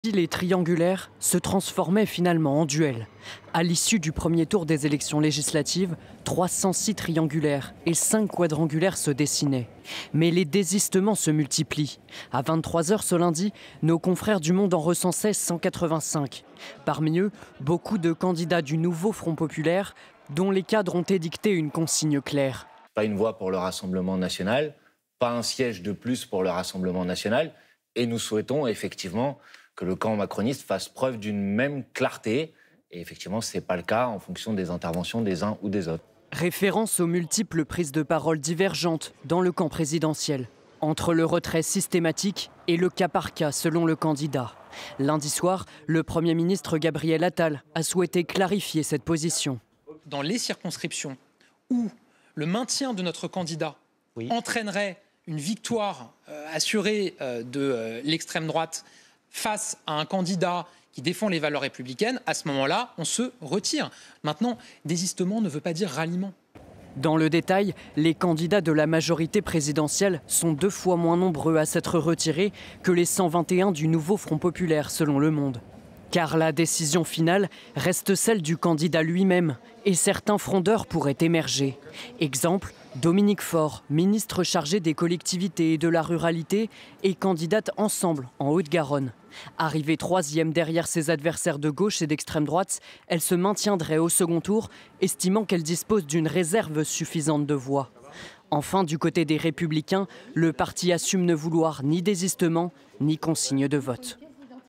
Les triangulaires se transformaient finalement en duels. À l'issue du premier tour des élections législatives, 306 triangulaires et 5 quadrangulaires se dessinaient. Mais les désistements se multiplient. À 23 h ce lundi, nos confrères du Monde en recensaient 185. Parmi eux, beaucoup de candidats du nouveau Front populaire, dont les cadres ont édicté une consigne claire. Pas une voix pour le Rassemblement national, pas un siège de plus pour le Rassemblement national. Et nous souhaitons effectivement que le camp macroniste fasse preuve d'une même clarté. Et effectivement, ce n'est pas le cas en fonction des interventions des uns ou des autres. Référence aux multiples prises de parole divergentes dans le camp présidentiel, entre le retrait systématique et le cas par cas selon le candidat. Lundi soir, le Premier ministre Gabriel Attal a souhaité clarifier cette position. Dans les circonscriptions où le maintien de notre candidat entraînerait une victoire assurée de l'extrême droite face à un candidat qui défend les valeurs républicaines, à ce moment-là, on se retire. Maintenant, désistement ne veut pas dire ralliement. Dans le détail, les candidats de la majorité présidentielle sont 2 fois moins nombreux à s'être retirés que les 121 du nouveau Front populaire, selon Le Monde. Car la décision finale reste celle du candidat lui-même et certains frondeurs pourraient émerger. Exemple, Dominique Faure, ministre chargée des collectivités et de la ruralité et candidate Ensemble en Haute-Garonne. Arrivée 3e derrière ses adversaires de gauche et d'extrême droite, elle se maintiendrait au second tour, estimant qu'elle dispose d'une réserve suffisante de voix. Enfin, du côté des Républicains, le parti assume ne vouloir ni désistement ni consigne de vote.